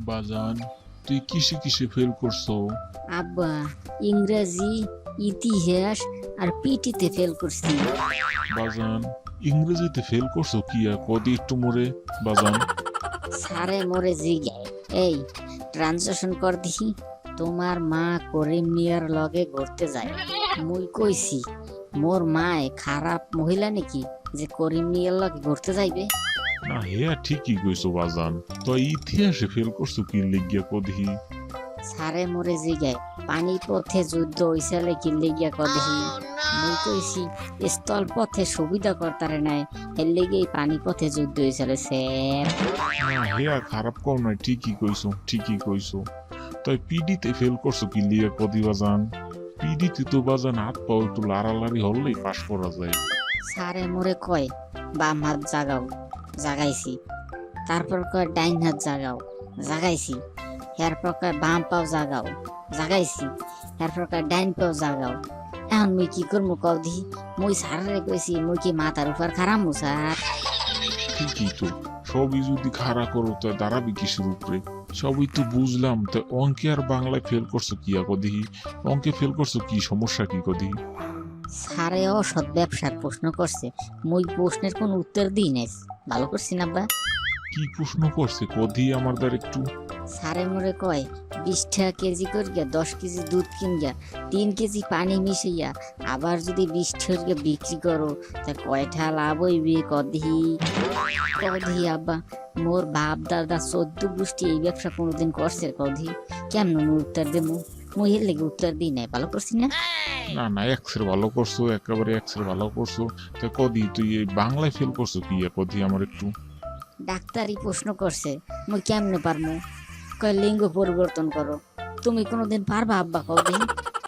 বাজান, তুই কিসে কিসে ফেল করছো? আব্বা, ইংরেজি, ইতিহাস আর পিটিতে ফেল করছি। বাজান, ইংরেজিতে ফেল করছো কি আর কদি একটু মোরে? বাজান, সারে মোরে জিগায়, এই ট্রান্সলেশন কর দিহি। তোমার মা করিম মিয়ার লগে ঘুরতে যায়। মুই কইছি মোর মায় খারাপ মহিলা নাকি যে করিম মিয়ার লগে ঘুরতে যাইবে? না হেয়া ঠিকই কইছো বাজান, তো ইতিহাসে ফেল করছো কি লিগিয়া কদি? সারে মোরে জিগায়, পানি পথে যুদ্ধ হইসালে কি লিগিয়া কদিহি? মুই কইছি স্থল পথে সুবিধা করতারে নাই, এর লেগেই পানি পথে যুদ্ধ হইসালে স্যার। না হেয়া খারাপ কর নাই, ঠিকই কইছো ঠিকই কইছো। তাই পিডিতে ফেল করছো কি লিগা কদি বাজান? পিডিতে তো বাজান হাত পাও একটু লাড়ালাড়ি হলেই পাস করা যায়। সারে মোরে কয় বাম হাত জাগাও, জাগাইছি। তারপর কয় ডাইন হাত জাগাও, জাগাইছি। এরপর কয় বাম পাও জাগাও, জাগাইছি। এরপর কয় ডাইন পাও জাগাও। এখন মুই কি করবো কও দিহি? মুই স্যারেরে কইছি মুই কি মাথার উপর খারামু স্যার? ঠিকই তো, সবই যদি খাড়া করো তো দাঁড়াবি কিসের উপরে? সবই তো বুঝলাম, তো অঙ্কে আর বাংলায় ফেল করছো কি কদিহি? অঙ্কে ফেল করছো কি, সমস্যা কি কদিহি? স্যারে অসৎ ব্যবসার প্রশ্ন করছে, মুই প্রশ্নের কোন উত্তর দিই নাই। ভালো করছি না বা? কি প্রশ্ন করছে কদি আমার দ্বার একটু? সারে মোরে কয় 20 টাকা কেজি করিয়া 10 কেজি দুধ কিনিয়া 3 কেজি পানি মিশাইয়া আবার যদি 20 টাকা বিক্রি করো তা কয়টা লাভ হইবে কদিহি? কদিহি আব্বা, মোর বাপ দাদা 14 গোষ্ঠী এই ব্যবসা কোনোদিন করছে কদিহি? কেমন মুই উত্তর দেবো? মুই এর লেগে উত্তর দিই নাই। ভালো করছি না? না না, এক্সের ভালো করছো, একেবারে এক্সের ভালো করছো। তো কদি তুই এই বাংলায় ফেল করছো কি কদি আমার একটু? ডাক্তারি প্রশ্ন করছে, মুই কেমনে পারমু? কয় লিঙ্গ পরিবর্তন করো। তুমি কোনোদিন পারবা আব্বা কদিহি?